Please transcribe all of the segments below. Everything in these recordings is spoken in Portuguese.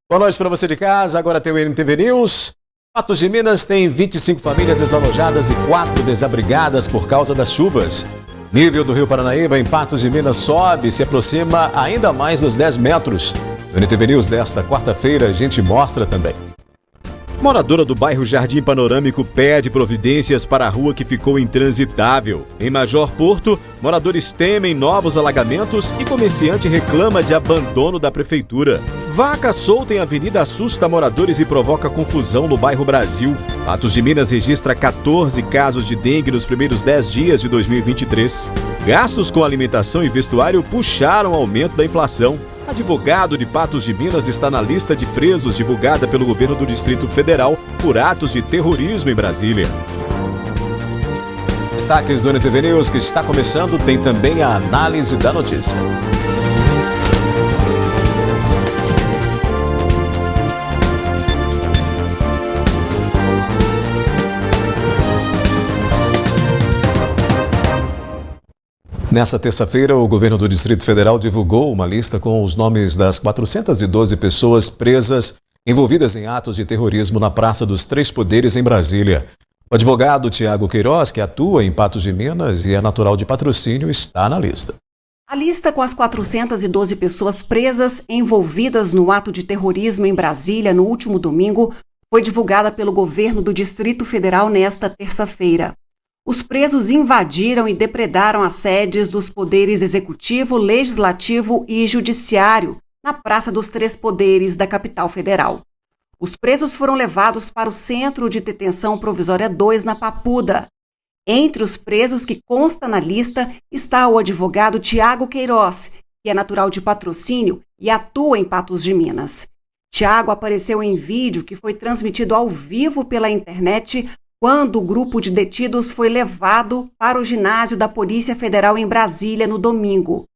Boa noite para você de casa, agora tem o NTV News. Patos de Minas tem 25 famílias desalojadas e 4 desabrigadas por causa das chuvas. Nível do Rio Paranaíba em Patos de Minas sobe e se aproxima ainda mais dos 10 metros. No NTV News desta quarta-feira a gente mostra também. Moradora do bairro Jardim Panorâmico pede providências para a rua que ficou intransitável. Em Major Porto, moradores temem novos alagamentos e comerciante reclama de abandono da prefeitura. Vaca solta em avenida assusta moradores e provoca confusão no bairro Brasil. Patos de Minas registra 14 casos de dengue nos primeiros 10 dias de 2023. Gastos com alimentação e vestuário puxaram o aumento da inflação. Advogado de Patos de Minas está na lista de presos divulgada pelo governo do Distrito Federal por atos de terrorismo em Brasília. Destaques do NTV News que está começando, tem também a análise da notícia. Nessa terça-feira, o governo do Distrito Federal divulgou uma lista com os nomes das 412 pessoas presas envolvidas em atos de terrorismo na Praça dos Três Poderes, em Brasília. O advogado Tiago Queiroz, que atua em Patos de Minas e é natural de Patrocínio, está na lista. A lista com as 412 pessoas presas envolvidas no ato de terrorismo em Brasília no último domingo foi divulgada pelo governo do Distrito Federal nesta terça-feira. Os presos invadiram e depredaram as sedes dos poderes executivo, legislativo e judiciário na Praça dos Três Poderes da capital federal. Os presos foram levados para o Centro de Detenção Provisória 2, na Papuda. Entre os presos que consta na lista está o advogado Tiago Queiroz, que é natural de Patrocínio e atua em Patos de Minas. Tiago apareceu em vídeo que foi transmitido ao vivo pela internet quando o grupo de detidos foi levado para o ginásio da Polícia Federal em Brasília no domingo.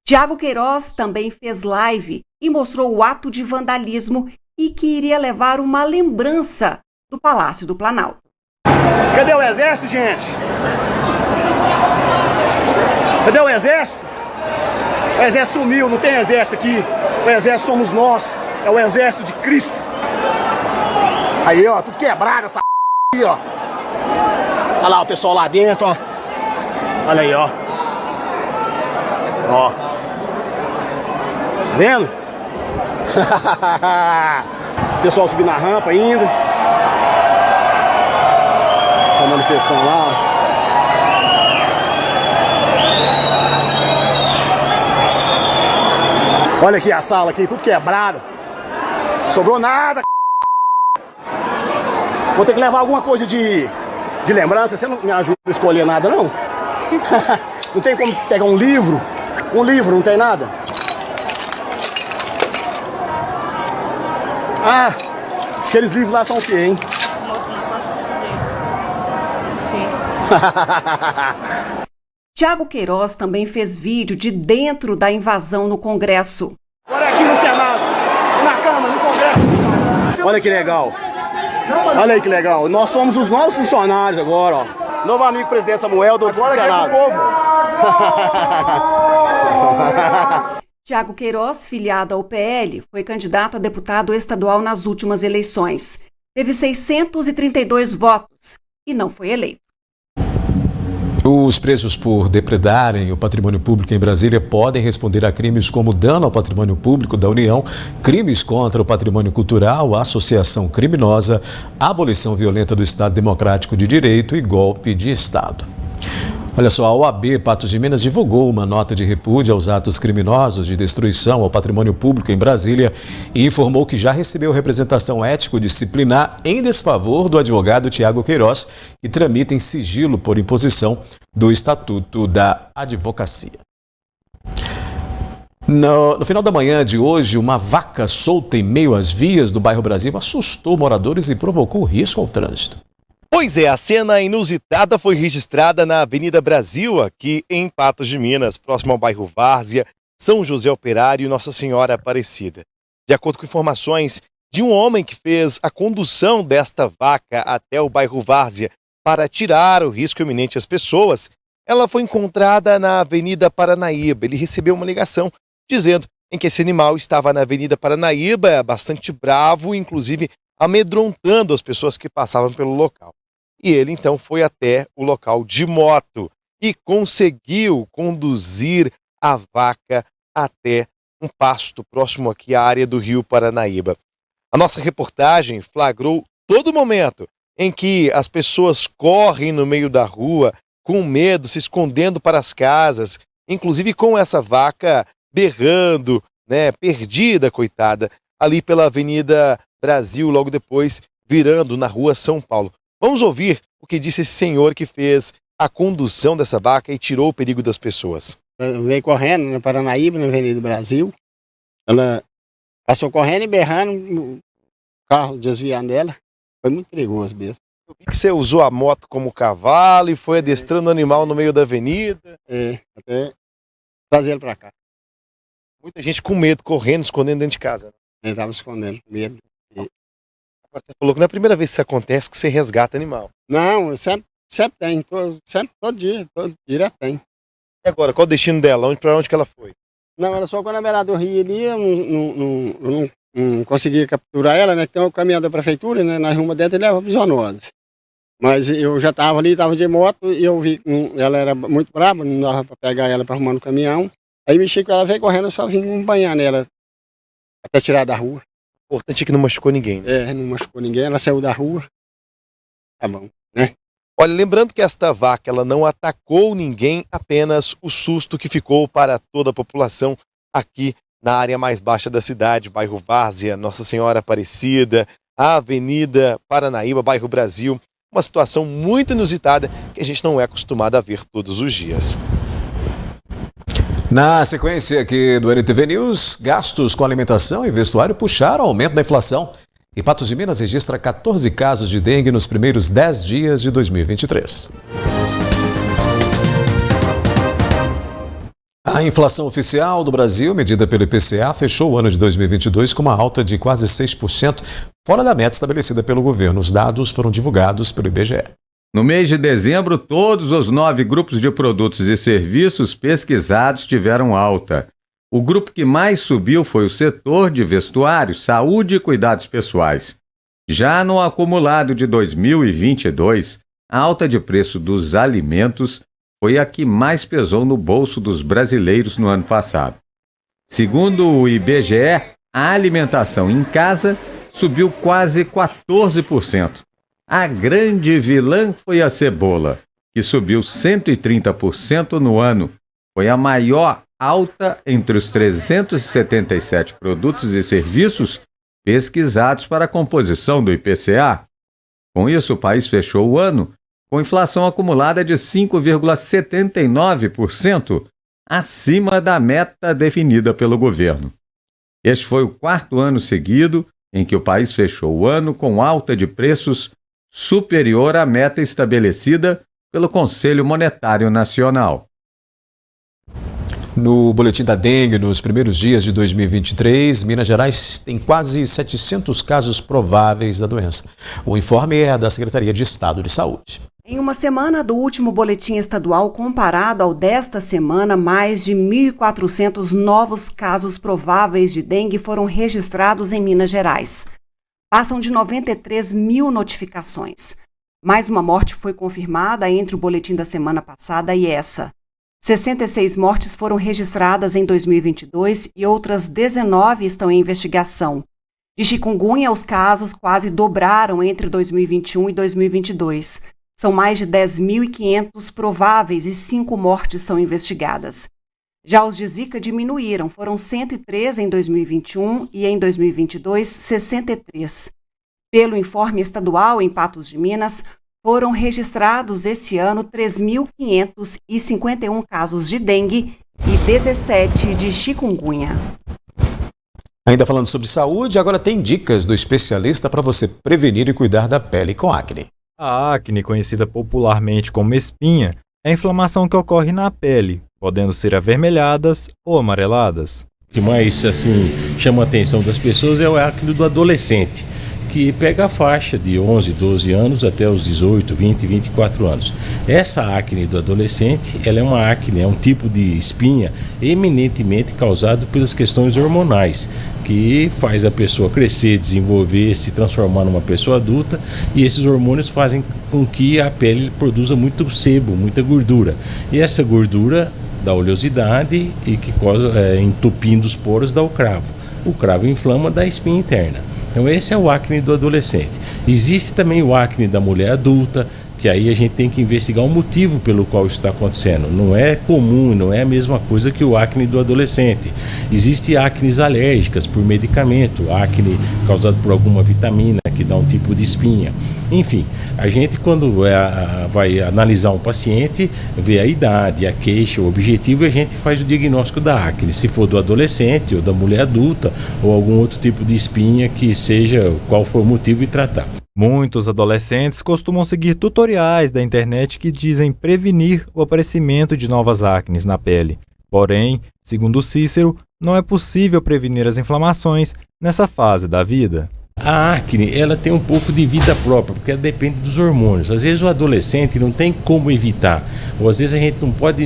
Tiago Queiroz também fez live e mostrou o ato de vandalismo e que iria levar uma lembrança do Palácio do Planalto. Cadê o exército, gente? Cadê o exército? O exército sumiu, não tem exército aqui. O exército somos nós, é o exército de Cristo. Aí, ó, tudo quebrado essa aí, ó. Olha lá o pessoal lá dentro, ó. Olha aí, ó. Ó. Tá vendo? O pessoal subindo na rampa ainda. Tá manifestando lá, ó. Olha aqui a sala aqui, tudo quebrado. Sobrou nada. Vou ter que levar alguma coisa de lembrança. Você não me ajuda a escolher nada, não? Não tem como pegar um livro? Um livro, não tem nada? Ah, aqueles livros lá são o quê, hein? Moço, não posso dizer. Sim. Tiago Queiroz também fez vídeo de dentro da invasão no Congresso. Agora é aqui no Senado, na Câmara, no Congresso. Olha que legal. Olha aí que legal. Nós somos os novos funcionários agora, ó. Novo amigo presidente Samuel do Senado. Tiago Queiroz, filiado ao PL, foi candidato a deputado estadual nas últimas eleições. Teve 632 votos e não foi eleito. Os presos por depredarem o patrimônio público em Brasília podem responder a crimes como dano ao patrimônio público da União, crimes contra o patrimônio cultural, associação criminosa, abolição violenta do Estado Democrático de Direito e golpe de Estado. Olha só, a OAB Patos de Minas divulgou uma nota de repúdio aos atos criminosos de destruição ao patrimônio público em Brasília e informou que já recebeu representação ético-disciplinar em desfavor do advogado Tiago Queiroz, que tramita em sigilo por imposição do Estatuto da Advocacia. No final da manhã de hoje, uma vaca solta em meio às vias do bairro Brasil assustou moradores e provocou risco ao trânsito. Pois é, a cena inusitada foi registrada na Avenida Brasil, aqui em Patos de Minas, próximo ao bairro Várzea, São José Operário e Nossa Senhora Aparecida. De acordo com informações de um homem que fez a condução desta vaca até o bairro Várzea para tirar o risco iminente às pessoas, ela foi encontrada na Avenida Paranaíba. Ele recebeu uma ligação dizendo em que esse animal estava na Avenida Paranaíba, bastante bravo, inclusive amedrontando as pessoas que passavam pelo local. E ele então foi até o local de moto e conseguiu conduzir a vaca até um pasto próximo aqui à área do Rio Paranaíba. A nossa reportagem flagrou todo momento em que as pessoas correm no meio da rua com medo, se escondendo para as casas, inclusive com essa vaca berrando, né, perdida, coitada, ali pela Avenida Brasil, logo depois virando na Rua São Paulo. Vamos ouvir o que disse esse senhor que fez a condução dessa vaca e tirou o perigo das pessoas. Veio correndo na Paranaíba, na Avenida Brasil. Ela passou correndo e berrando, o carro desviando dela. Foi muito perigoso mesmo. Eu vi que você usou a moto como cavalo e foi adestrando o animal no meio da avenida. Até trazer ele pra cá. Muita gente com medo, correndo, escondendo dentro de casa. Ele tava escondendo, com medo. Agora você falou que não é a primeira vez que isso acontece que você resgata animal. Não, sempre tem, todo dia direto tem. E agora, qual o destino dela? Para onde que ela foi? Não, ela só quando a beirada do rio ali, eu não conseguia capturar ela, né? Que tem o caminhão da prefeitura, né? Nós rumamos dentro e leva para os zoonoses. Mas eu já estava ali, estava de moto, e eu vi que ela era muito brava, não dava para pegar ela para arrumar no caminhão. Aí mexi com ela, veio correndo, eu só vim acompanhar nela até tirar da rua. O importante é que não machucou ninguém, né? Não machucou ninguém, ela saiu da rua. Tá bom, né? Olha, lembrando que esta vaca ela não atacou ninguém, apenas o susto que ficou para toda a população aqui na área mais baixa da cidade, bairro Várzea, Nossa Senhora Aparecida, a Avenida Paranaíba, bairro Brasil. Uma situação muito inusitada que a gente não é acostumado a ver todos os dias. Na sequência aqui do NTV News, gastos com alimentação e vestuário puxaram o aumento da inflação. E Patos de Minas registra 14 casos de dengue nos primeiros 10 dias de 2023. A inflação oficial do Brasil, medida pelo IPCA, fechou o ano de 2022 com uma alta de quase 6%, fora da meta estabelecida pelo governo. Os dados foram divulgados pelo IBGE. No mês de dezembro, todos os 9 grupos de produtos e serviços pesquisados tiveram alta. O grupo que mais subiu foi o setor de vestuário, saúde e cuidados pessoais. Já no acumulado de 2022, a alta de preço dos alimentos foi a que mais pesou no bolso dos brasileiros no ano passado. Segundo o IBGE, a alimentação em casa subiu quase 14%. A grande vilã foi a cebola, que subiu 130% no ano. Foi a maior alta entre os 377 produtos e serviços pesquisados para a composição do IPCA. Com isso, o país fechou o ano com inflação acumulada de 5,79%, acima da meta definida pelo governo. Este foi o 4º ano seguido em que o país fechou o ano com alta de preços superior à meta estabelecida pelo Conselho Monetário Nacional. No boletim da dengue, nos primeiros dias de 2023, Minas Gerais tem quase 700 casos prováveis da doença. O informe é da Secretaria de Estado de Saúde. Em uma semana do último boletim estadual comparado ao desta semana, mais de 1.400 novos casos prováveis de dengue foram registrados em Minas Gerais. Passam de 93 mil notificações. Mais uma morte foi confirmada entre o boletim da semana passada e essa. 66 mortes foram registradas em 2022 e outras 19 estão em investigação. De chikungunya, os casos quase dobraram entre 2021 e 2022. São mais de 10.500 prováveis e 5 mortes são investigadas. Já os de Zika diminuíram, foram 103 em 2021 e em 2022, 63. Pelo informe estadual em Patos de Minas, foram registrados esse ano 3.551 casos de dengue e 17 de chikungunya. Ainda falando sobre saúde, agora tem dicas do especialista para você prevenir e cuidar da pele com acne. A acne, conhecida popularmente como espinha, é a inflamação que ocorre na pele, podendo ser avermelhadas ou amareladas. O que mais chama a atenção das pessoas é o acne do adolescente, que pega a faixa de 11, 12 anos até os 18, 20, 24 anos. Essa acne do adolescente, ela é uma acne, é um tipo de espinha eminentemente causado pelas questões hormonais, que faz a pessoa crescer, desenvolver, se transformar numa pessoa adulta, e esses hormônios fazem com que a pele produza muito sebo, muita gordura. E essa gordura dá oleosidade e que entupindo os poros dá o cravo. O cravo inflama, dá espinha interna. Então esse é o acne do adolescente. Existe também o acne da mulher adulta, que aí a gente tem que investigar o motivo pelo qual isso está acontecendo. Não é comum, não é a mesma coisa que o acne do adolescente. Existem acnes alérgicas por medicamento, acne causado por alguma vitamina que dá um tipo de espinha. Enfim, a gente quando vai analisar um paciente, vê a idade, a queixa, o objetivo, e a gente faz o diagnóstico da acne, se for do adolescente ou da mulher adulta ou algum outro tipo de espinha que seja qual for o motivo e tratar. Muitos adolescentes costumam seguir tutoriais da internet que dizem prevenir o aparecimento de novas acnes na pele. Porém, segundo Cícero, não é possível prevenir as inflamações nessa fase da vida. A acne, ela tem um pouco de vida própria, porque ela depende dos hormônios. Às vezes o adolescente não tem como evitar, ou às vezes a gente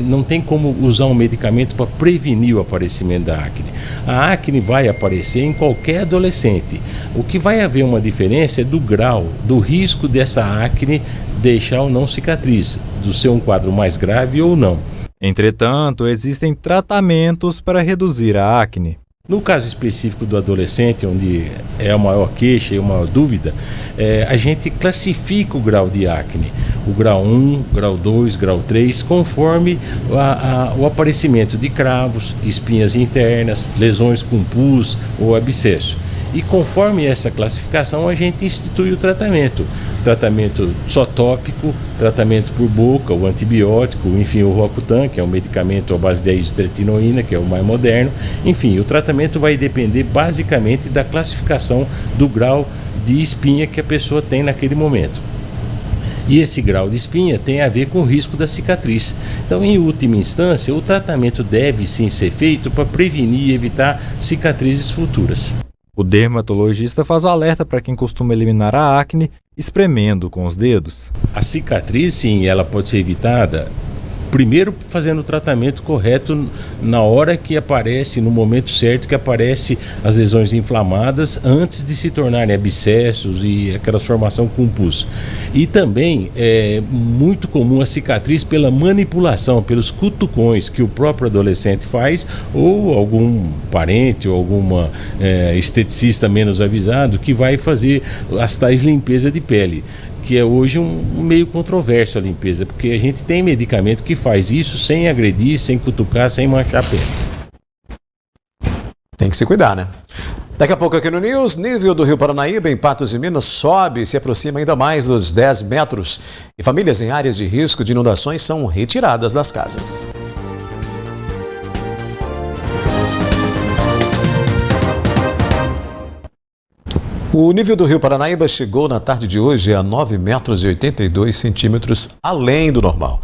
não tem como usar um medicamento para prevenir o aparecimento da acne. A acne vai aparecer em qualquer adolescente. O que vai haver uma diferença é do grau, do risco dessa acne deixar ou não cicatriz, do ser um quadro mais grave ou não. Entretanto, existem tratamentos para reduzir a acne. No caso específico do adolescente, onde é a maior queixa e a maior dúvida, a gente classifica o grau de acne. O grau 1, grau 2, grau 3, conforme o aparecimento de cravos, espinhas internas, lesões com pus ou abscesso. E conforme essa classificação, a gente institui o tratamento. Tratamento só tópico, tratamento por boca, o antibiótico, enfim, o Roacutan, que é um medicamento à base de isotretinoína, que é o mais moderno. Enfim, o tratamento vai depender basicamente da classificação do grau de espinha que a pessoa tem naquele momento. E esse grau de espinha tem a ver com o risco da cicatriz. Então, em última instância, o tratamento deve sim ser feito para prevenir e evitar cicatrizes futuras. O dermatologista faz o alerta para quem costuma eliminar a acne espremendo com os dedos. A cicatriz, sim, ela pode ser evitada primeiro fazendo o tratamento correto na hora que aparece, no momento certo que aparece as lesões inflamadas, antes de se tornarem abscessos e aquela formação com pus. E também é muito comum a cicatriz pela manipulação, pelos cutucões que o próprio adolescente faz, ou algum parente ou alguma esteticista menos avisado que vai fazer as tais limpeza de pele, que é hoje um meio controverso a limpeza, porque a gente tem medicamento que faz isso sem agredir, sem cutucar, sem manchar a pele. Tem que se cuidar, né? Daqui a pouco aqui no News, nível do Rio Paranaíba, em Patos de Minas, sobe e se aproxima ainda mais dos 10 metros. E famílias em áreas de risco de inundações são retiradas das casas. O nível do Rio Paranaíba chegou na tarde de hoje a 9 metros e 82 centímetros além do normal.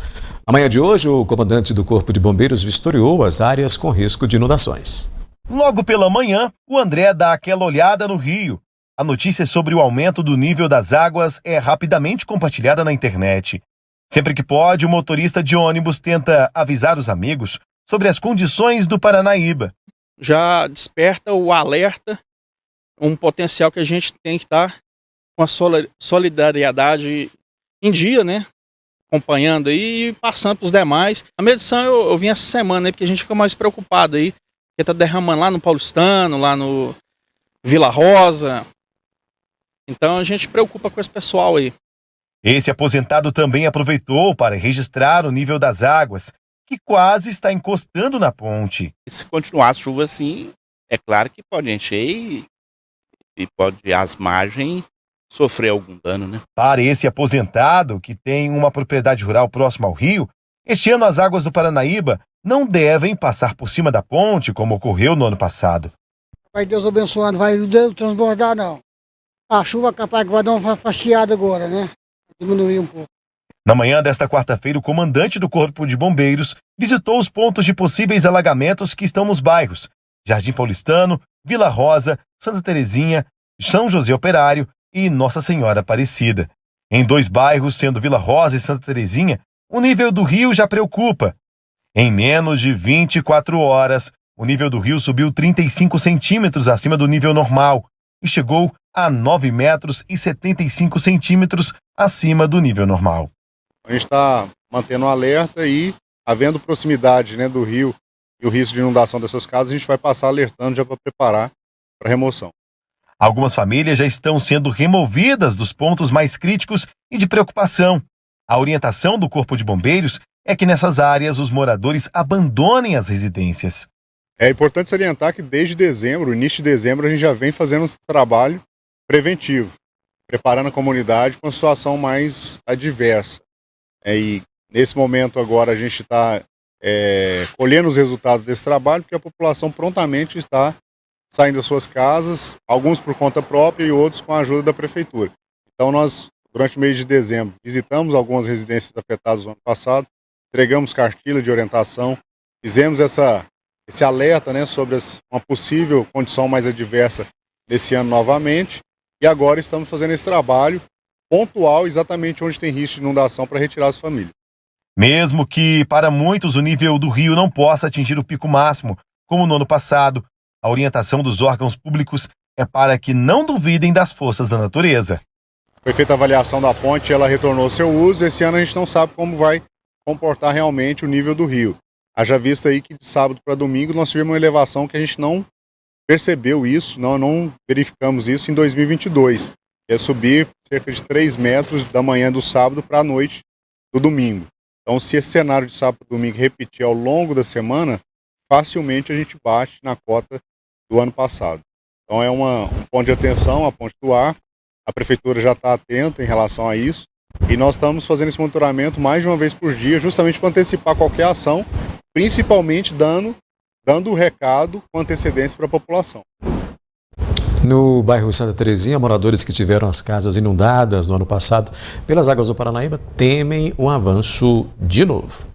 Amanhã de hoje, o comandante do Corpo de Bombeiros vistoriou as áreas com risco de inundações. Logo pela manhã, o André dá aquela olhada no rio. A notícia sobre o aumento do nível das águas é rapidamente compartilhada na internet. Sempre que pode, o motorista de ônibus tenta avisar os amigos sobre as condições do Paranaíba. Já desperta o alerta, um potencial que a gente tem que estar com a solidariedade em dia, né? Acompanhando aí e passando para os demais. A medição eu vim essa semana aí, porque a gente fica mais preocupado aí, porque tá derramando lá no Paulistano, lá no Vila Rosa. Então a gente preocupa com esse pessoal aí. Esse aposentado também aproveitou para registrar o nível das águas, que quase está encostando na ponte. Se continuar a chuva assim, é claro que pode encher e pode as margens sofrer algum dano, né? Para esse aposentado, que tem uma propriedade rural próxima ao rio, este ano as águas do Paranaíba não devem passar por cima da ponte, como ocorreu no ano passado. Vai Deus abençoar, não vai transbordar não. A chuva é capaz que vai dar uma fastiada agora, né? Diminuir um pouco. Na manhã desta quarta-feira, o comandante do Corpo de Bombeiros visitou os pontos de possíveis alagamentos que estão nos bairros Jardim Paulistano, Vila Rosa, Santa Terezinha, São José Operário, e Nossa Senhora Aparecida. Em 2 bairros, sendo Vila Rosa e Santa Terezinha, o nível do rio já preocupa. Em menos de 24 horas, o nível do rio subiu 35 centímetros acima do nível normal e chegou a 9 metros e 75 centímetros acima do nível normal. A gente está mantendo um alerta e, havendo proximidade, né, do rio e o risco de inundação dessas casas, a gente vai passar alertando já para preparar para remoção. Algumas famílias já estão sendo removidas dos pontos mais críticos e de preocupação. A orientação do Corpo de Bombeiros é que nessas áreas os moradores abandonem as residências. É importante salientar que desde dezembro, início de dezembro, a gente já vem fazendo um trabalho preventivo, preparando a comunidade para uma situação mais adversa. E nesse momento agora a gente está colhendo os resultados desse trabalho, porque a população prontamente está saindo das suas casas, alguns por conta própria e outros com a ajuda da prefeitura. Então nós, durante o mês de dezembro, visitamos algumas residências afetadas no ano passado, entregamos cartilha de orientação, fizemos esse alerta, né, sobre uma possível condição mais adversa nesse ano novamente, e agora estamos fazendo esse trabalho pontual exatamente onde tem risco de inundação para retirar as famílias. Mesmo que para muitos o nível do rio não possa atingir o pico máximo, como no ano passado, a orientação dos órgãos públicos é para que não duvidem das forças da natureza. Foi feita a avaliação da ponte, ela retornou ao seu uso. Esse ano a gente não sabe como vai comportar realmente o nível do rio. Haja vista aí que de sábado para domingo nós tivemos uma elevação que a gente não percebeu isso, não verificamos isso em 2022. É subir cerca de 3 metros da manhã do sábado para a noite do domingo. Então, se esse cenário de sábado e domingo repetir ao longo da semana, facilmente a gente bate na cota do ano passado. Então, é um ponto de atenção, a ponte do Arco. A prefeitura já está atenta em relação a isso. E nós estamos fazendo esse monitoramento mais de uma vez por dia, justamente para antecipar qualquer ação, principalmente dando o recado com antecedência para a população. No bairro Santa Terezinha, moradores que tiveram as casas inundadas no ano passado pelas águas do Paranaíba temem um avanço de novo.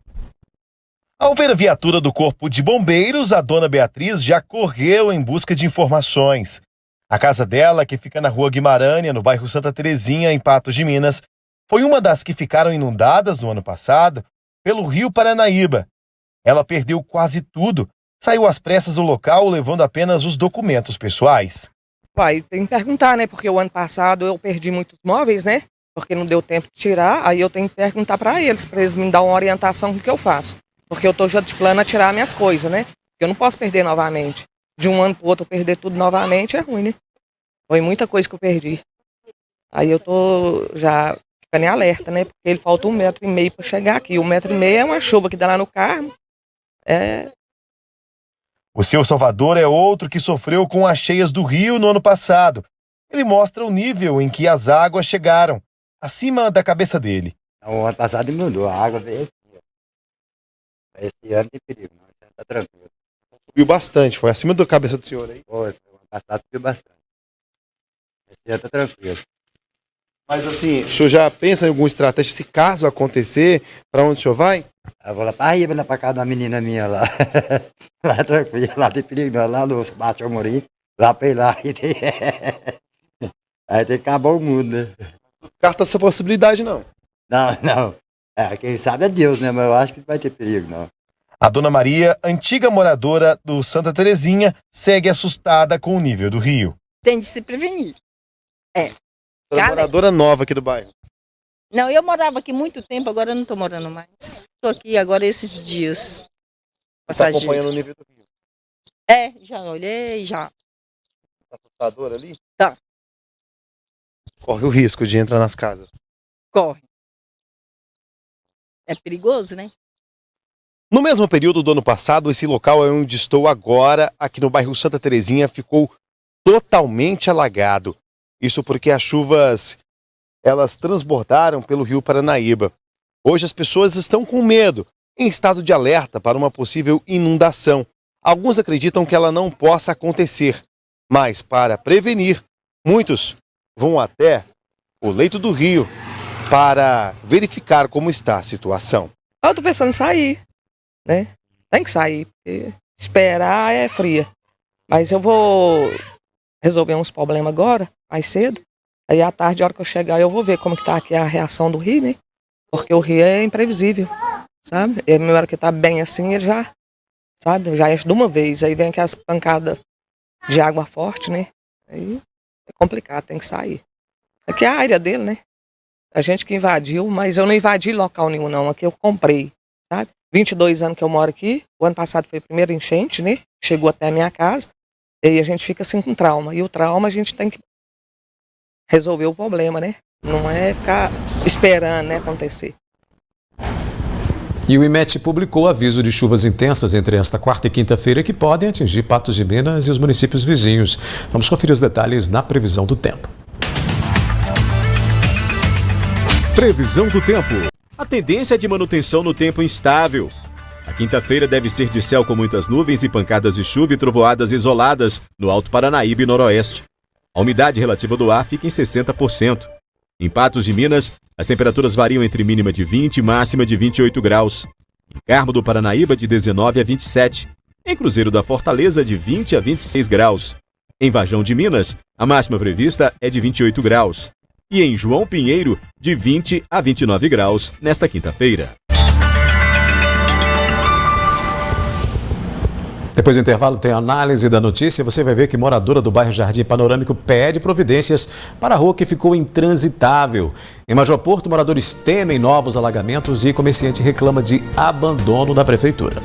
Ao ver a viatura do Corpo de Bombeiros, a dona Beatriz já correu em busca de informações. A casa dela, que fica na rua Guimarães, no bairro Santa Terezinha, em Patos de Minas, foi uma das que ficaram inundadas no ano passado pelo rio Paranaíba. Ela perdeu quase tudo, saiu às pressas do local levando apenas os documentos pessoais. Pai, tem que perguntar, né? Porque o ano passado eu perdi muitos móveis, né? Porque não deu tempo de tirar, aí eu tenho que perguntar para eles me dar uma orientação do que eu faço. Porque eu tô já de plano a tirar minhas coisas, né? Eu não posso perder novamente. De um ano pro outro eu perder tudo novamente é ruim, né? Foi muita coisa que eu perdi. Aí eu tô já ficando em alerta, né? Porque ele falta 1,5 metro para chegar aqui. 1,5 metro é uma chuva que dá lá no Carmo. O seu Salvador é outro que sofreu com as cheias do rio no ano passado. Ele mostra o nível em que as águas chegaram, acima da cabeça dele. O ano passado inundou, a água veio aqui. Esse ano tem perigo, não, tá tranquilo. Subiu bastante, foi acima da cabeça do senhor aí? Foi, o ano passado subiu bastante. Esse ano tá tranquilo. Mas assim, o senhor já pensa em alguma estratégia, se caso acontecer, para onde o senhor vai? Eu vou lá pra Riba, lá pra casa da menina minha lá. Lá tranquilo, lá tem perigo, não, lá no Baixo Morim, lá pra ir lá. Aí tem que acabar o mundo, né? Não descarta essa possibilidade, não. Não. Quem sabe é Deus, né? Mas eu acho que não vai ter perigo, não. A dona Maria, antiga moradora do Santa Terezinha, segue assustada com o nível do rio. Tem de se prevenir. Moradora nova aqui do bairro. Não, eu morava aqui muito tempo, agora eu não estou morando mais. Estou aqui agora esses dias. Está acompanhando o nível do rio? Já olhei, já. Está assustador ali? Tá. Corre o risco de entrar nas casas. Corre. É perigoso, né? No mesmo período do ano passado, esse local é onde estou agora, aqui no bairro Santa Terezinha, ficou totalmente alagado. Isso porque as chuvas, elas transbordaram pelo rio Paranaíba. Hoje as pessoas estão com medo, em estado de alerta para uma possível inundação. Alguns acreditam que ela não possa acontecer, mas para prevenir, muitos vão até o leito do rio para verificar como está a situação. Eu tô pensando em sair, né? Tem que sair, porque esperar é fria. Mas eu vou resolver uns problemas agora, mais cedo. Aí à tarde, a hora que eu chegar, eu vou ver como que tá aqui a reação do rio, né? Porque o rio é imprevisível, sabe? E na hora que tá bem assim, ele já, sabe? Já enche de uma vez. Aí vem aquelas pancadas de água forte, né? Aí é complicado, tem que sair. Aqui é a área dele, né? A gente que invadiu, mas eu não invadi local nenhum, não. Aqui eu comprei, sabe? 22 anos que eu moro aqui. O ano passado foi a primeira enchente, né? Chegou até a minha casa. E aí a gente fica assim com trauma. E o trauma a gente tem que resolver o problema, né? Não é ficar esperando, né, acontecer. E o IMET publicou aviso de chuvas intensas entre esta quarta e quinta-feira que podem atingir Patos de Minas e os municípios vizinhos. Vamos conferir os detalhes na previsão do tempo. Previsão do tempo. A tendência é de manutenção no tempo instável. A quinta-feira deve ser de céu com muitas nuvens e pancadas de chuva e trovoadas isoladas no Alto Paranaíba e Noroeste. A umidade relativa do ar fica em 60%. Em Patos de Minas, as temperaturas variam entre mínima de 20 e máxima de 28 graus. Em Carmo do Paranaíba, de 19 a 27. Em Cruzeiro da Fortaleza, de 20 a 26 graus. Em Varjão de Minas, a máxima prevista é de 28 graus. E em João Pinheiro, de 20 a 29 graus nesta quinta-feira. Depois do intervalo tem a análise da notícia. Você vai ver que moradora do bairro Jardim Panorâmico pede providências para a rua que ficou intransitável. Em Major Porto, moradores temem novos alagamentos e comerciante reclama de abandono da prefeitura.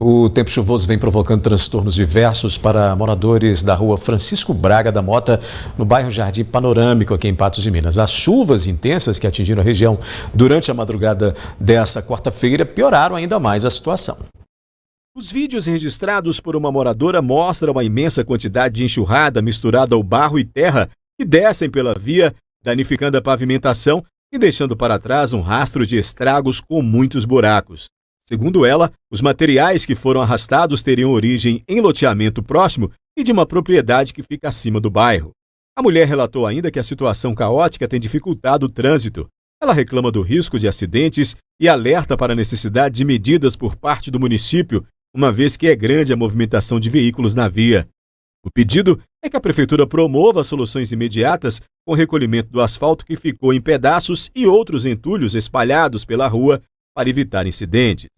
O tempo chuvoso vem provocando transtornos diversos para moradores da rua Francisco Braga da Mota, no bairro Jardim Panorâmico, aqui em Patos de Minas. As chuvas intensas que atingiram a região durante a madrugada desta quarta-feira pioraram ainda mais a situação. Os vídeos registrados por uma moradora mostram uma imensa quantidade de enxurrada misturada ao barro e terra que descem pela via, danificando a pavimentação e deixando para trás um rastro de estragos com muitos buracos. Segundo ela, os materiais que foram arrastados teriam origem em loteamento próximo e de uma propriedade que fica acima do bairro. A mulher relatou ainda que a situação caótica tem dificultado o trânsito. Ela reclama do risco de acidentes e alerta para a necessidade de medidas por parte do município, uma vez que é grande a movimentação de veículos na via. O pedido é que a prefeitura promova soluções imediatas com recolhimento do asfalto que ficou em pedaços e outros entulhos espalhados pela rua para evitar incidentes.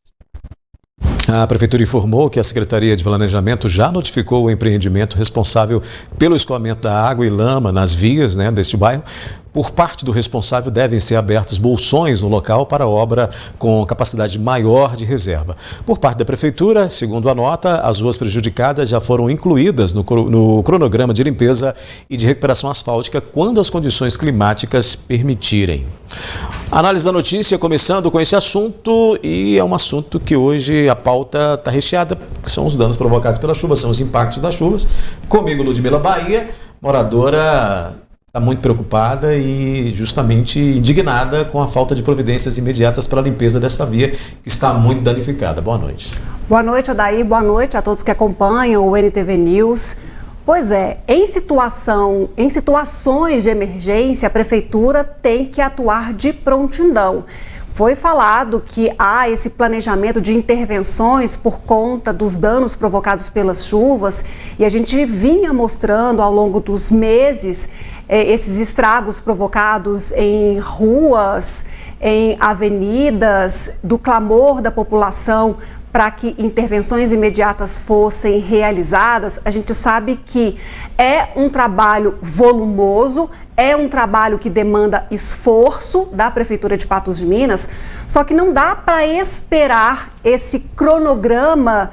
A Prefeitura informou que a Secretaria de Planejamento já notificou o empreendimento responsável pelo escoamento da água e lama nas vias deste bairro. Por parte do responsável, devem ser abertos bolsões no local para obra com capacidade maior de reserva. Por parte da Prefeitura, segundo a nota, as ruas prejudicadas já foram incluídas no cronograma de limpeza e de recuperação asfáltica quando as condições climáticas permitirem. A análise da notícia começando com esse assunto, e é um assunto que hoje a pauta está recheada, que são os danos provocados pela chuva, são os impactos das chuvas. Comigo, Ludmila Bahia, moradora, está muito preocupada e justamente indignada com a falta de providências imediatas para a limpeza dessa via que está muito danificada. Boa noite. Boa noite, Odair. Boa noite a todos que acompanham o NTV News. Pois é, em situações de emergência, a Prefeitura tem que atuar de prontidão. Foi falado que há esse planejamento de intervenções por conta dos danos provocados pelas chuvas e a gente vinha mostrando ao longo dos meses esses estragos provocados em ruas, em avenidas, do clamor da população para que intervenções imediatas fossem realizadas. A gente sabe que é um trabalho volumoso, é um trabalho que demanda esforço da Prefeitura de Patos de Minas, só que não dá para esperar esse cronograma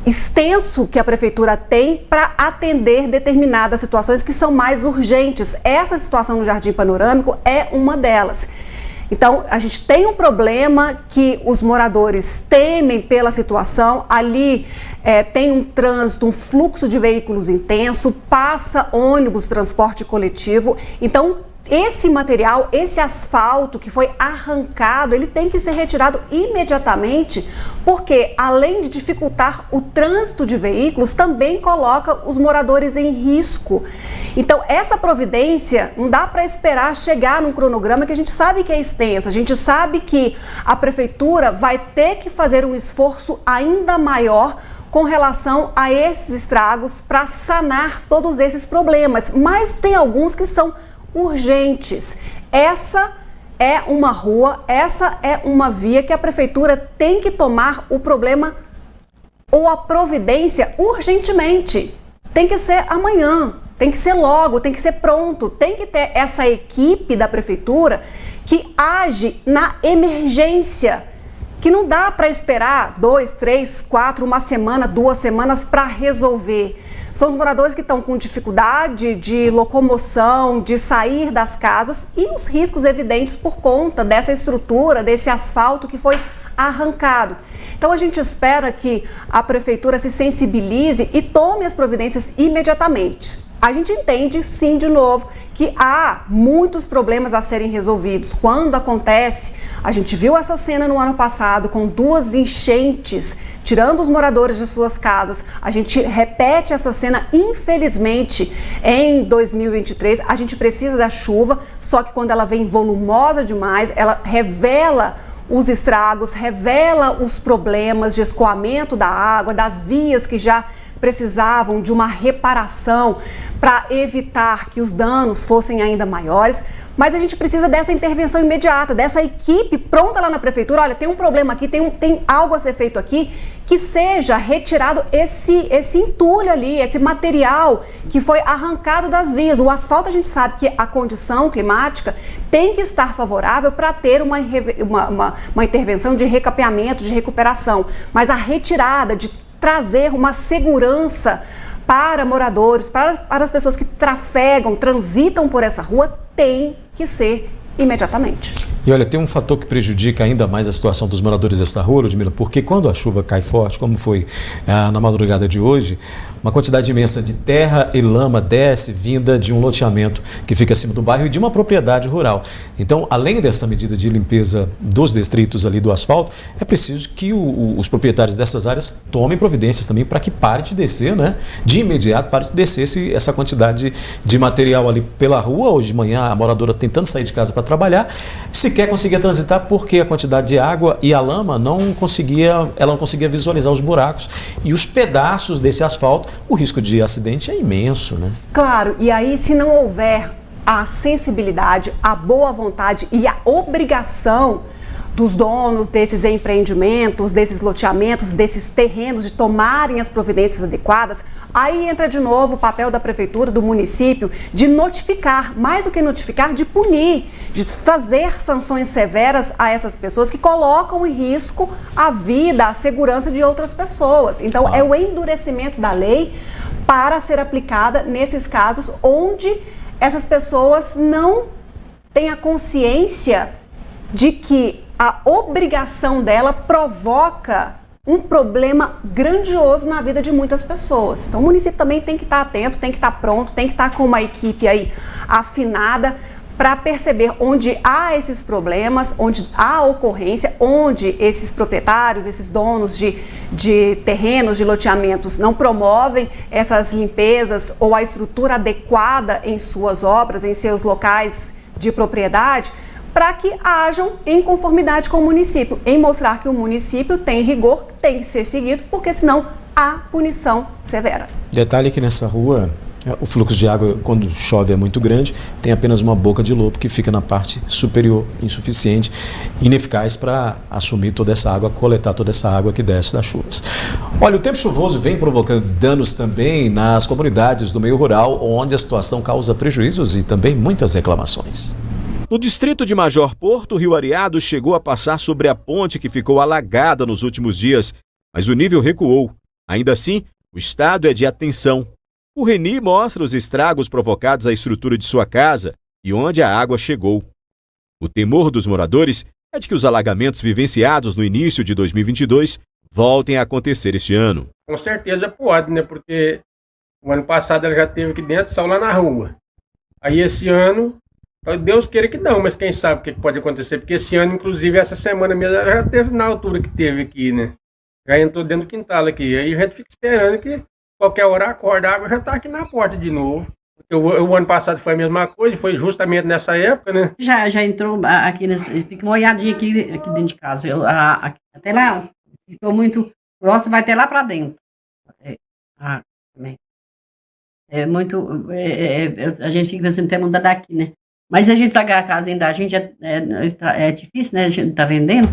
extenso que a Prefeitura tem para atender determinadas situações que são mais urgentes. Essa situação no Jardim Panorâmico é uma delas. Então, a gente tem um problema que os moradores temem pela situação. Ali tem um trânsito, um fluxo de veículos intenso, passa ônibus, transporte coletivo. Então, esse material, esse asfalto que foi arrancado, ele tem que ser retirado imediatamente, porque além de dificultar o trânsito de veículos, também coloca os moradores em risco. Então, essa providência não dá para esperar chegar num cronograma que a gente sabe que é extenso, a gente sabe que a Prefeitura vai ter que fazer um esforço ainda maior com relação a esses estragos para sanar todos esses problemas, mas tem alguns que são urgentes. Essa é uma rua, essa é uma via que a prefeitura tem que tomar o problema ou a providência urgentemente. Tem que ser amanhã, tem que ser logo, tem que ser pronto, tem que ter essa equipe da prefeitura que age na emergência, que não dá para esperar 2, 3, 4, uma semana, 2 semanas para resolver. São os moradores que estão com dificuldade de locomoção, de sair das casas e os riscos evidentes por conta dessa estrutura, desse asfalto que foi arrancado. Então a gente espera que a prefeitura se sensibilize e tome as providências imediatamente. A gente entende, sim, de novo, que há muitos problemas a serem resolvidos. Quando acontece, a gente viu essa cena no ano passado com 2 enchentes, tirando os moradores de suas casas. A gente repete essa cena, infelizmente, em 2023. A gente precisa da chuva, só que quando ela vem volumosa demais, ela revela os estragos, revela os problemas de escoamento da água, das vias que já precisavam de uma reparação para evitar que os danos fossem ainda maiores, mas a gente precisa dessa intervenção imediata, dessa equipe pronta lá na prefeitura. Olha, tem um problema aqui, tem algo a ser feito aqui, que seja retirado esse entulho ali, esse material que foi arrancado das vias. O asfalto, a gente sabe que a condição climática tem que estar favorável para ter uma intervenção de recapeamento, de recuperação, mas a retirada, de trazer uma segurança para moradores, para as pessoas que trafegam, transitam por essa rua, tem que ser imediatamente. E olha, tem um fator que prejudica ainda mais a situação dos moradores dessa rua, Ludmila, porque quando a chuva cai forte, como foi na madrugada de hoje, uma quantidade imensa de terra e lama desce vinda de um loteamento que fica acima do bairro e de uma propriedade rural. Então, além dessa medida de limpeza dos detritos ali do asfalto, é preciso que os proprietários dessas áreas tomem providências também para que pare de descer, né? De imediato, pare de descer essa quantidade de material ali pela rua. Hoje de manhã, a moradora tentando sair de casa para trabalhar, sequer conseguia transitar porque a quantidade de água e a lama ela não conseguia visualizar os buracos e os pedaços desse asfalto. O risco de acidente é imenso, né? Claro, e aí se não houver a sensibilidade, a boa vontade e a obrigação dos donos desses empreendimentos, desses loteamentos, desses terrenos, de tomarem as providências adequadas, aí entra de novo o papel da prefeitura, do município, de notificar, mais do que notificar, de punir, de fazer sanções severas a essas pessoas que colocam em risco a vida, a segurança de outras pessoas. Então, é o endurecimento da lei para ser aplicada nesses casos onde essas pessoas não têm a consciência de que a obrigação dela provoca um problema grandioso na vida de muitas pessoas. Então o município também tem que estar atento, tem que estar pronto, tem que estar com uma equipe aí afinada para perceber onde há esses problemas, onde há ocorrência, onde esses proprietários, esses donos de terrenos, de loteamentos não promovem essas limpezas ou a estrutura adequada em suas obras, em seus locais de propriedade, para que hajam em conformidade com o município, em mostrar que o município tem rigor, tem que ser seguido, porque senão há punição severa. Detalhe que nessa rua, o fluxo de água, quando chove, é muito grande, tem apenas uma boca de lobo que fica na parte superior, insuficiente, ineficaz para assumir toda essa água, coletar toda essa água que desce das chuvas. Olha, o tempo chuvoso vem provocando danos também nas comunidades do meio rural, onde a situação causa prejuízos e também muitas reclamações. No distrito de Major Porto, o Rio Areado chegou a passar sobre a ponte que ficou alagada nos últimos dias, mas o nível recuou. Ainda assim, o estado é de atenção. O Reni mostra os estragos provocados à estrutura de sua casa e onde a água chegou. O temor dos moradores é de que os alagamentos vivenciados no início de 2022 voltem a acontecer este ano. Com certeza pode, né? Porque o ano passado ela já teve aqui dentro, só lá na rua. Aí esse ano, Deus queira que não, mas quem sabe o que pode acontecer. Porque esse ano, inclusive, essa semana mesmo, ela já teve na altura que teve aqui, né? Já entrou dentro do quintal aqui. Aí a gente fica esperando que qualquer hora acorda, a água já está aqui na porta de novo. O ano passado foi a mesma coisa, foi justamente nessa época, né? Já entrou aqui, fica uma olhadinha aqui dentro de casa. Até lá, se for muito próximo, vai até lá para dentro. Ah, também. É muito. A gente fica pensando até mudar daqui, né? Mas a gente tá com a casinha da gente, é difícil, né? A gente tá vendendo,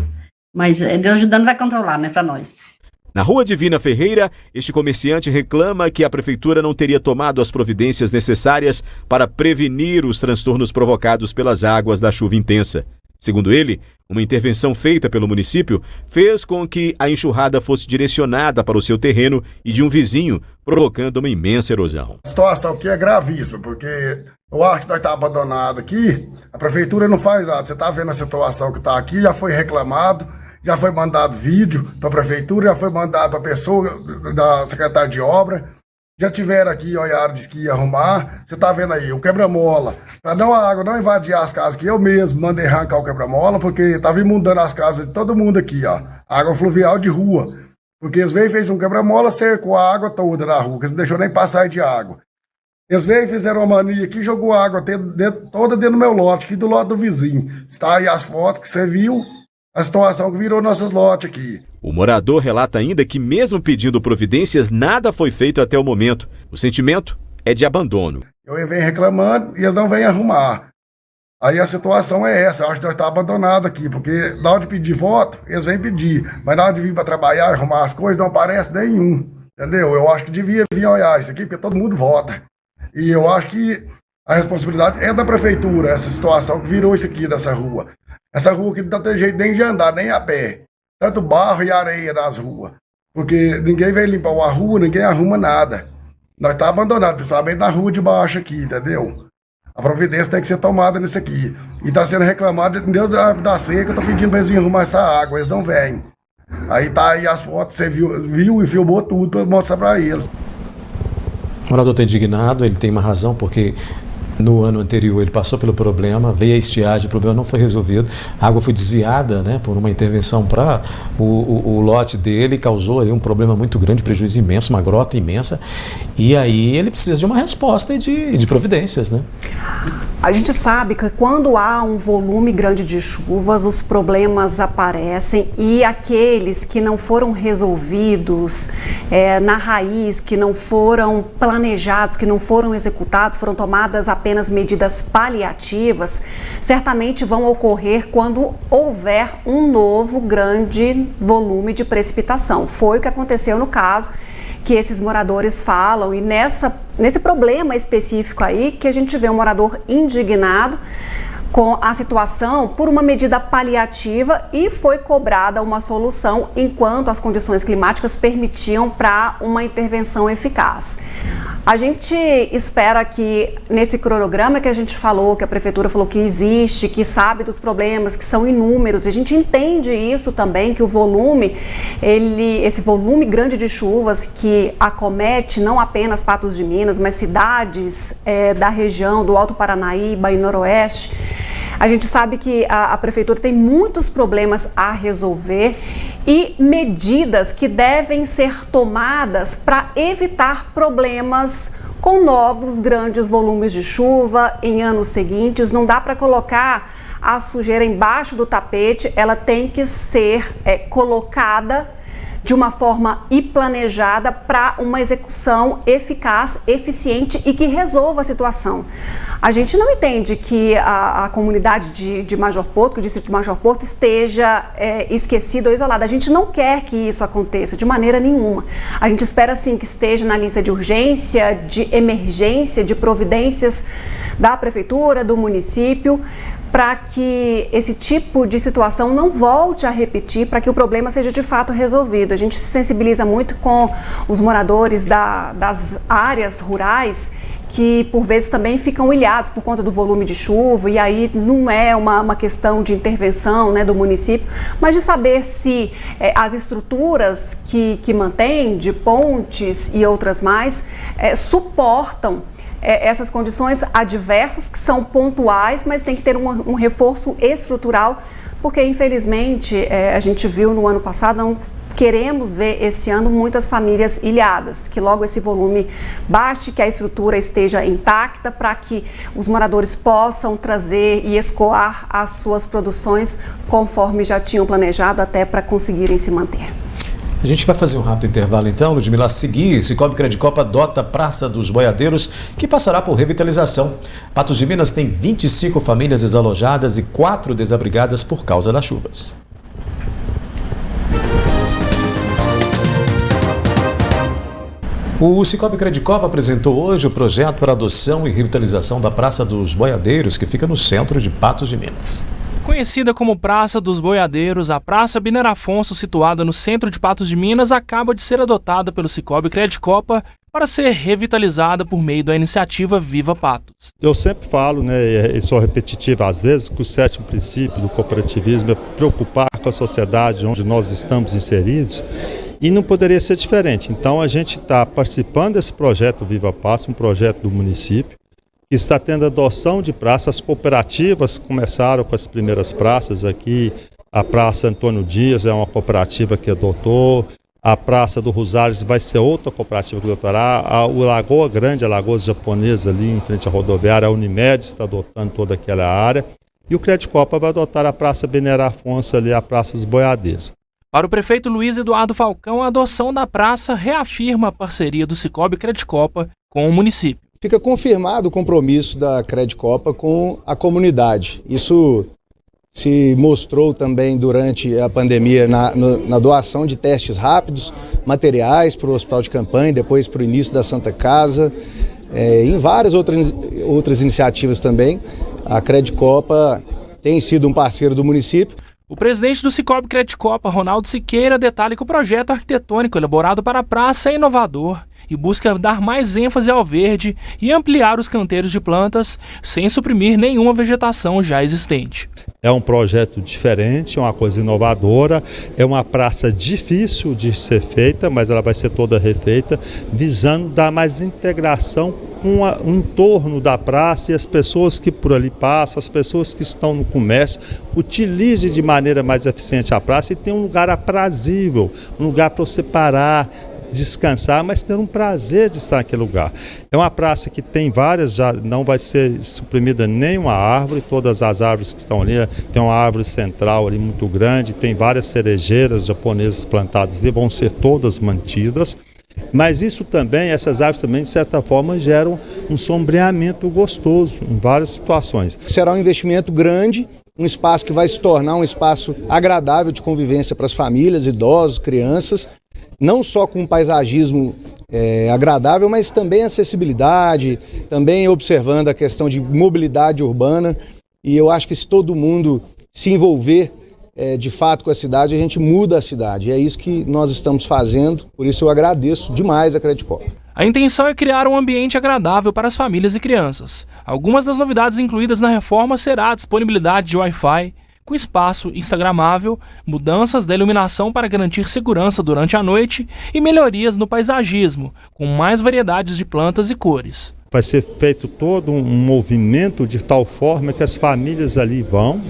mas Deus ajudando vai controlar, né, para nós. Na Rua Divina Ferreira, este comerciante reclama que a prefeitura não teria tomado as providências necessárias para prevenir os transtornos provocados pelas águas da chuva intensa. Segundo ele, uma intervenção feita pelo município fez com que a enxurrada fosse direcionada para o seu terreno e de um vizinho, provocando uma imensa erosão. A situação aqui é gravíssima, porque eu acho que nós estamos abandonados aqui, a prefeitura não faz nada. Você está vendo a situação que está aqui, já foi reclamado, já foi mandado vídeo para a prefeitura, já foi mandado para a pessoa da secretária de obra, já tiveram aqui, olharam, disse que ia arrumar. Você tá vendo aí, o quebra-mola, para não a água não invadir as casas, que eu mesmo mandei arrancar o quebra-mola, porque estava inundando as casas de todo mundo aqui, ó, água fluvial de rua, porque eles veio e fez um quebra-mola, cercou a água toda na rua, que eles não deixou nem passar de água. Eles veio e fizeram uma mania aqui, jogou a água toda dentro do meu lote, aqui do lote do vizinho. Está aí as fotos que você viu, a situação que virou nossos lotes aqui. O morador relata ainda que, mesmo pedindo providências, nada foi feito até o momento. O sentimento é de abandono. Eu venho reclamando e eles não vêm arrumar. Aí a situação é essa, eu acho que nós estamos abandonados aqui, porque na hora de pedir voto, eles vêm pedir, mas na hora de vir para trabalhar, arrumar as coisas, não aparece nenhum, entendeu? Eu acho que devia vir olhar isso aqui, porque todo mundo vota. E eu acho que a responsabilidade é da prefeitura, essa situação que virou isso aqui dessa rua. Essa rua que não tem jeito nem de andar, nem a pé. Tanto barro e areia nas ruas. Porque ninguém vem limpar uma rua, ninguém arruma nada. Nós estamos abandonados, principalmente na rua de baixo aqui, entendeu? A providência tem que ser tomada nisso aqui. E está sendo reclamado, Deus da seca, eu estou pedindo para eles virem arrumar essa água, eles não vêm. Aí tá aí as fotos, você viu e filmou tudo para mostrar para eles. O morador está indignado, ele tem uma razão, porque no ano anterior ele passou pelo problema, veio a estiagem, o problema não foi resolvido, a água foi desviada, né, por uma intervenção para o lote dele, causou aí um problema muito grande, prejuízo imenso, uma grota imensa, e aí ele precisa de uma resposta e de providências, né? A gente sabe que quando há um volume grande de chuvas, os problemas aparecem e aqueles que não foram resolvidos na raiz, que não foram planejados, que não foram executados, foram tomadas apenas medidas paliativas, certamente vão ocorrer quando houver um novo grande volume de precipitação. Foi o que aconteceu no caso que esses moradores falam, e nesse problema específico aí que a gente vê um morador indignado com a situação por uma medida paliativa e foi cobrada uma solução enquanto as condições climáticas permitiam para uma intervenção eficaz. A gente espera que nesse cronograma que a gente falou, que a prefeitura falou que existe, que sabe dos problemas, que são inúmeros, a gente entende isso também, que o volume, esse volume grande de chuvas que acomete não apenas Patos de Minas, mas cidades da região do Alto Paranaíba e Noroeste, a gente sabe que a prefeitura tem muitos problemas a resolver e medidas que devem ser tomadas para evitar problemas com novos grandes volumes de chuva em anos seguintes. Não dá para colocar a sujeira embaixo do tapete, ela tem que ser colocada de uma forma e planejada para uma execução eficaz, eficiente e que resolva a situação. A gente não entende que a comunidade de Major Porto, que o distrito de Major Porto esteja esquecido ou isolado. A gente não quer que isso aconteça de maneira nenhuma. A gente espera sim que esteja na lista de urgência, de emergência, de providências da prefeitura, do município, para que esse tipo de situação não volte a repetir, para que o problema seja de fato resolvido. A gente se sensibiliza muito com os moradores das áreas rurais, que por vezes também ficam ilhados por conta do volume de chuva, e aí não é uma questão de intervenção, né, do município, mas de saber se as estruturas que mantém, de pontes e outras mais, suportam essas condições adversas, que são pontuais, mas tem que ter um reforço estrutural, porque infelizmente a gente viu no ano passado, não queremos ver esse ano muitas famílias ilhadas, que logo esse volume baixe, que a estrutura esteja intacta, para que os moradores possam trazer e escoar as suas produções conforme já tinham planejado, até para conseguirem se manter. A gente vai fazer um rápido intervalo então, Ludmila. A seguir, Cicobi Credicopa adota a Praça dos Boiadeiros, que passará por revitalização. Patos de Minas tem 25 famílias desalojadas e 4 desabrigadas por causa das chuvas. O Cicobi Credicopa apresentou hoje o projeto para adoção e revitalização da Praça dos Boiadeiros, que fica no centro de Patos de Minas. Conhecida como Praça dos Boiadeiros, a Praça Biner Afonso, situada no centro de Patos de Minas, acaba de ser adotada pelo Cicobi Credicopa para ser revitalizada por meio da iniciativa Viva Patos. Eu sempre falo, e sou repetitivo às vezes, que o 7º princípio do cooperativismo é preocupar com a sociedade onde nós estamos inseridos, e não poderia ser diferente. Então a gente está participando desse projeto Viva Patos, um projeto do município, que está tendo adoção de praças. Cooperativas começaram com as primeiras praças aqui. A Praça Antônio Dias é uma cooperativa que adotou. A Praça do Rosário vai ser outra cooperativa que adotará. O Lagoa Grande, a Lagoa Japonesa ali em frente à rodoviária, a Unimed está adotando toda aquela área. E o Credicopa vai adotar a Praça Biner Afonso ali, a Praça dos Boiadeiros. Para o prefeito Luiz Eduardo Falcão, a adoção da praça reafirma a parceria do Cicobi Credicopa com o município. Fica confirmado o compromisso da Credicopa com a comunidade. Isso se mostrou também durante a pandemia na doação de testes rápidos, materiais para o hospital de campanha, depois para o início da Santa Casa, em várias outras iniciativas também. A Credicopa tem sido um parceiro do município. O presidente do Cicobi Credicopa, Ronaldo Siqueira, detalha que o projeto arquitetônico elaborado para a praça é inovador e busca dar mais ênfase ao verde e ampliar os canteiros de plantas sem suprimir nenhuma vegetação já existente. É um projeto diferente, é uma coisa inovadora, é uma praça difícil de ser feita, mas ela vai ser toda refeita, visando dar mais integração com o entorno da praça e as pessoas que por ali passam, as pessoas que estão no comércio, utilize de maneira mais eficiente a praça e tenha um lugar aprazível, um lugar para você parar, descansar, mas ter um prazer de estar naquele lugar. É uma praça que tem várias, já não vai ser suprimida nenhuma árvore, todas as árvores que estão ali, tem uma árvore central ali muito grande, tem várias cerejeiras japonesas plantadas e vão ser todas mantidas. Mas isso também, essas árvores também, de certa forma, geram um sombreamento gostoso em várias situações. Será um investimento grande, um espaço que vai se tornar um espaço agradável de convivência para as famílias, idosos, crianças, não só com um paisagismo agradável, mas também acessibilidade, também observando a questão de mobilidade urbana. E eu acho que se todo mundo se envolver de fato com a cidade, a gente muda a cidade. E é isso que nós estamos fazendo, por isso eu agradeço demais a Credicopa. A intenção é criar um ambiente agradável para as famílias e crianças. Algumas das novidades incluídas na reforma será a disponibilidade de Wi-Fi, com espaço instagramável, mudanças da iluminação para garantir segurança durante a noite e melhorias no paisagismo, com mais variedades de plantas e cores. Vai ser feito todo um movimento de tal forma que as famílias ali vão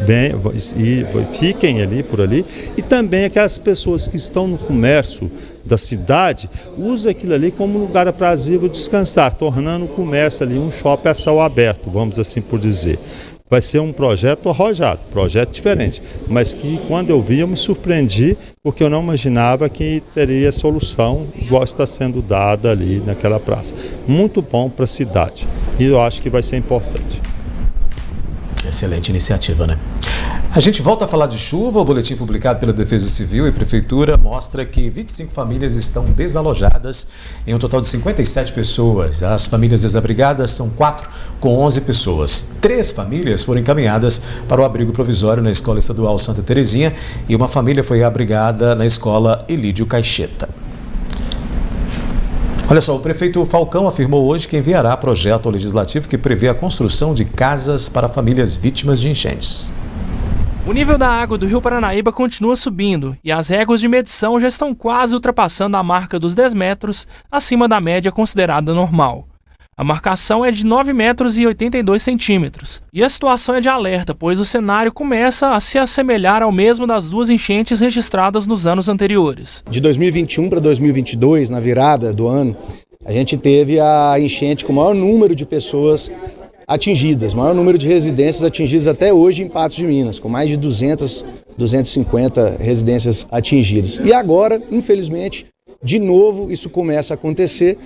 e fiquem ali por ali, e também aquelas pessoas que estão no comércio da cidade usam aquilo ali como um lugar aprazível de descansar, tornando o comércio ali um shopping a céu aberto, vamos assim por dizer. Vai ser um projeto arrojado, projeto diferente, mas que quando eu vi eu me surpreendi, porque eu não imaginava que teria solução igual está sendo dada ali naquela praça. Muito bom para a cidade e eu acho que vai ser importante. Excelente iniciativa, né? A gente volta a falar de chuva. O boletim publicado pela Defesa Civil e Prefeitura mostra que 25 famílias estão desalojadas, em um total de 57 pessoas. As famílias desabrigadas são 4, com 11 pessoas. 3 famílias foram encaminhadas para o abrigo provisório na Escola Estadual Santa Terezinha e uma família foi abrigada na Escola Elídio Caixeta. Olha só, o prefeito Falcão afirmou hoje que enviará projeto legislativo que prevê a construção de casas para famílias vítimas de enchentes. O nível da água do Rio Paranaíba continua subindo e as réguas de medição já estão quase ultrapassando a marca dos 10 metros acima da média considerada normal. A marcação é de 9 metros e 82 centímetros. E a situação é de alerta, pois o cenário começa a se assemelhar ao mesmo das 2 enchentes registradas nos anos anteriores. De 2021 para 2022, na virada do ano, a gente teve a enchente com o maior número de pessoas atingidas, o maior número de residências atingidas até hoje em Patos de Minas, com mais de 200 250 residências atingidas. E agora, infelizmente, de novo isso começa a acontecer,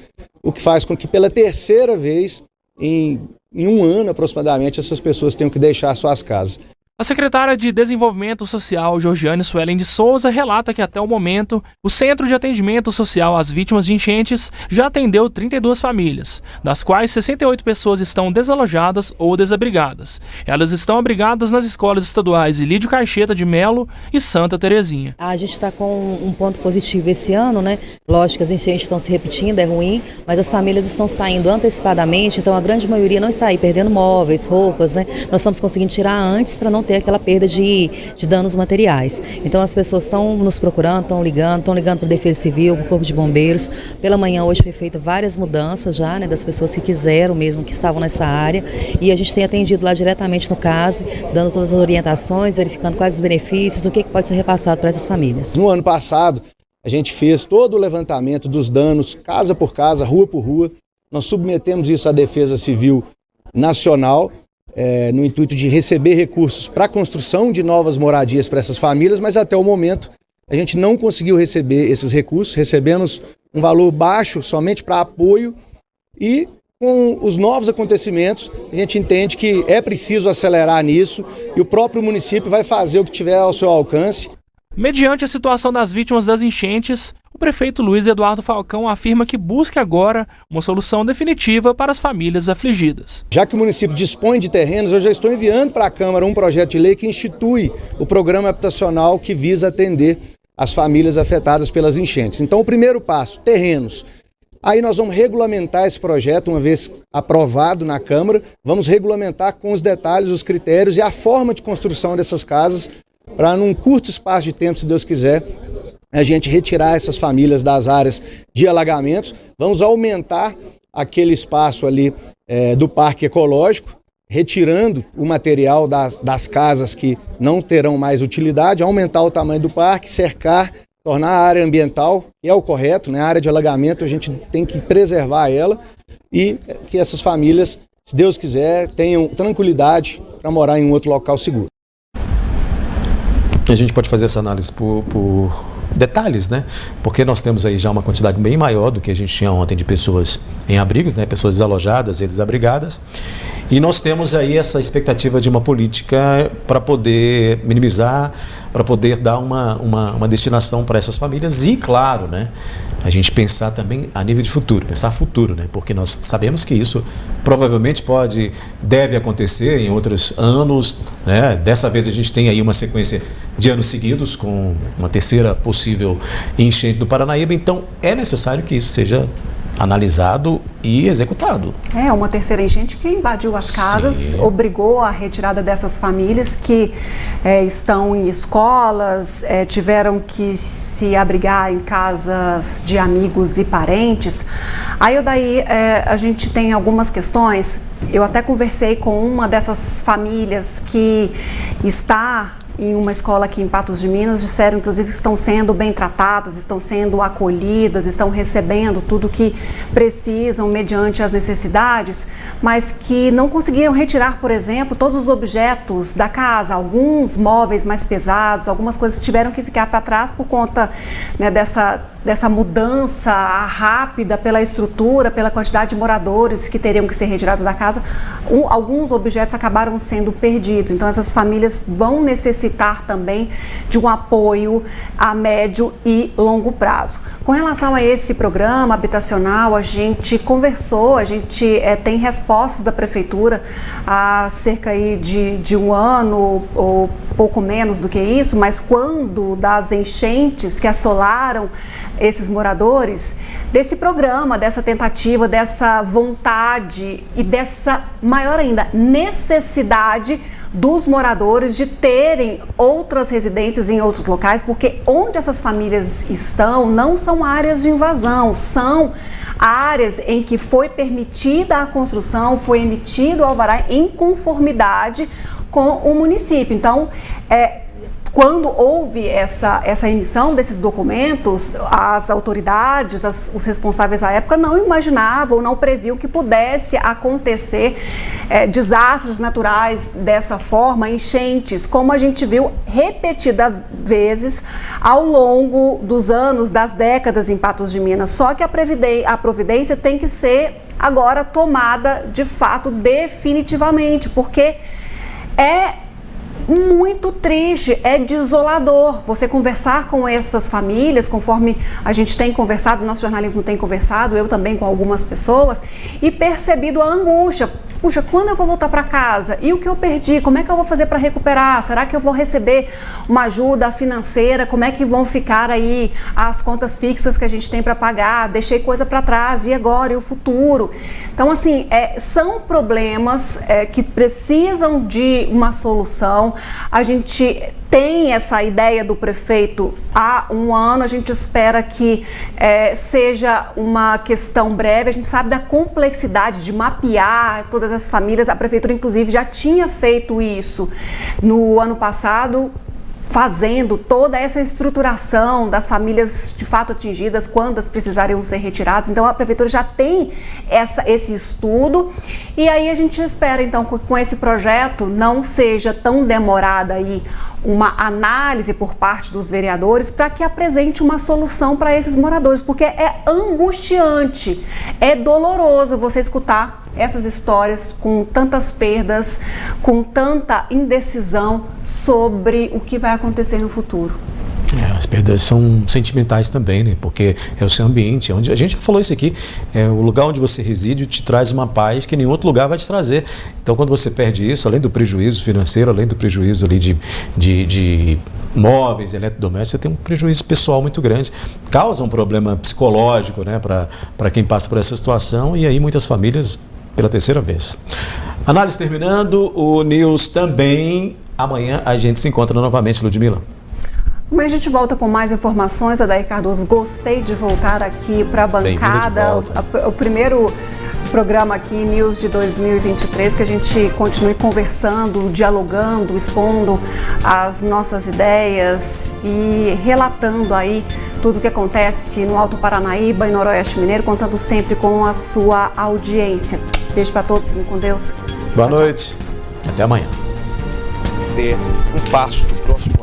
o que faz com que pela terceira vez em um ano aproximadamente essas pessoas tenham que deixar suas casas. A secretária de Desenvolvimento Social, Georgiane Suelen de Souza, relata que até o momento, o Centro de Atendimento Social às Vítimas de Enchentes já atendeu 32 famílias, das quais 68 pessoas estão desalojadas ou desabrigadas. Elas estão abrigadas nas escolas estaduais Ilídio Caixeta de Melo e Santa Terezinha. A gente está com um ponto positivo esse ano, né? Lógico que as enchentes estão se repetindo, é ruim, mas as famílias estão saindo antecipadamente, então a grande maioria não está aí perdendo móveis, roupas, né? Nós estamos conseguindo tirar antes para não ter aquela perda de danos materiais. Então as pessoas estão nos procurando, estão ligando para a Defesa Civil, para o Corpo de Bombeiros. Pela manhã hoje foi feita várias mudanças já, né, das pessoas que quiseram mesmo, que estavam nessa área, e a gente tem atendido lá diretamente no caso, dando todas as orientações, verificando quais os benefícios, o que pode ser repassado para essas famílias. No ano passado, a gente fez todo o levantamento dos danos, casa por casa, rua por rua. Nós submetemos isso à Defesa Civil Nacional, no intuito de receber recursos para a construção de novas moradias para essas famílias, mas até o momento a gente não conseguiu receber esses recursos, recebemos um valor baixo somente para apoio e com os novos acontecimentos a gente entende que é preciso acelerar nisso e o próprio município vai fazer o que tiver ao seu alcance. Mediante a situação das vítimas das enchentes, o prefeito Luiz Eduardo Falcão afirma que busca agora uma solução definitiva para as famílias afligidas. Já que o município dispõe de terrenos, eu já estou enviando para a Câmara um projeto de lei que institui o programa habitacional que visa atender as famílias afetadas pelas enchentes. Então, o primeiro passo, terrenos. Aí nós vamos regulamentar esse projeto, uma vez aprovado na Câmara, vamos regulamentar com os detalhes, os critérios e a forma de construção dessas casas, para num curto espaço de tempo, se Deus quiser, a gente retirar essas famílias das áreas de alagamentos. Vamos aumentar aquele espaço ali do parque ecológico, retirando o material das casas que não terão mais utilidade, aumentar o tamanho do parque, cercar, tornar a área ambiental, que é o correto, né? A área de alagamento a gente tem que preservar ela e que essas famílias, se Deus quiser, tenham tranquilidade para morar em um outro local seguro. A gente pode fazer essa análise por detalhes, né? Porque nós temos aí já uma quantidade bem maior do que a gente tinha ontem de pessoas em abrigos, né? Pessoas desalojadas e desabrigadas. E nós temos aí essa expectativa de uma política para poder minimizar, para poder dar uma destinação para essas famílias e, claro, né? A gente pensar também a nível de futuro, pensar futuro, né? Porque nós sabemos que isso provavelmente deve acontecer em outros anos, né? Dessa vez a gente tem aí uma sequência de anos seguidos com uma terceira possível enchente do Paranaíba, então é necessário que isso seja analisado e executado. Uma terceira enchente que invadiu as casas, sim, obrigou a retirada dessas famílias que estão em escolas, tiveram que se abrigar em casas de amigos e parentes. Aí a gente tem algumas questões. Eu até conversei com uma dessas famílias que está em uma escola aqui em Patos de Minas, disseram inclusive que estão sendo bem tratadas, estão sendo acolhidas, estão recebendo tudo que precisam mediante as necessidades, mas que não conseguiram retirar, por exemplo, todos os objetos da casa, alguns móveis mais pesados, algumas coisas tiveram que ficar para trás por conta, né, dessa mudança rápida pela estrutura, pela quantidade de moradores que teriam que ser retirados da casa. Alguns objetos acabaram sendo perdidos, então essas famílias vão necessitar também de um apoio a médio e longo prazo. Com relação a esse programa habitacional, a gente conversou, a gente tem respostas da Prefeitura há cerca aí de um ano ou pouco menos do que isso, mas quando das enchentes que assolaram esses moradores, desse programa, dessa tentativa, dessa vontade e dessa, maior ainda, necessidade dos moradores de terem outras residências em outros locais, porque onde essas famílias estão não são áreas de invasão, são áreas em que foi permitida a construção, foi emitido o alvará em conformidade com o município. Então, quando houve essa emissão desses documentos, as autoridades, os responsáveis à época não imaginavam, não previam que pudesse acontecer desastres naturais dessa forma, enchentes, como a gente viu repetidas vezes ao longo dos anos, das décadas em Patos de Minas. Só que a providência tem que ser agora tomada de fato definitivamente, porque é muito triste, é desolador você conversar com essas famílias, conforme a gente tem conversado, nosso jornalismo tem conversado, eu também com algumas pessoas, e percebido a angústia. Puxa, quando eu vou voltar para casa? E o que eu perdi? Como é que eu vou fazer para recuperar? Será que eu vou receber uma ajuda financeira? Como é que vão ficar aí as contas fixas que a gente tem para pagar? Deixei coisa para trás, e agora? E o futuro? Então, assim, são problemas que precisam de uma solução. A gente tem essa ideia do prefeito há um ano, a gente espera que seja uma questão breve. A gente sabe da complexidade de mapear todas as famílias. A prefeitura, inclusive, já tinha feito isso no ano passado, fazendo toda essa estruturação das famílias de fato atingidas, quantas precisariam ser retiradas. Então a prefeitura já tem esse estudo, e aí a gente espera então que com esse projeto não seja tão demorada aí uma análise por parte dos vereadores para que apresente uma solução para esses moradores, porque é angustiante, é doloroso você escutar essas histórias com tantas perdas, com tanta indecisão sobre o que vai acontecer no futuro. As perdas são sentimentais também, né? Porque é o seu ambiente, onde a gente já falou isso aqui, o lugar onde você reside te traz uma paz que nenhum outro lugar vai te trazer. Então, quando você perde isso, além do prejuízo financeiro, além do prejuízo ali de móveis, eletrodomésticos, você tem um prejuízo pessoal muito grande. Causa um problema psicológico, né, para quem passa por essa situação, e aí muitas famílias pela terceira vez. Análise terminando, o News também. Amanhã a gente se encontra novamente, Ludmila. Amanhã a gente volta com mais informações. Adair Cardoso, gostei de voltar aqui para a bancada. O primeiro programa aqui, News de 2023, que a gente continue conversando, dialogando, expondo as nossas ideias e relatando aí tudo o que acontece no Alto Paranaíba e Noroeste Mineiro, contando sempre com a sua audiência. Beijo para todos, fiquem com Deus. Boa noite. Até amanhã. Ter um pasto próximo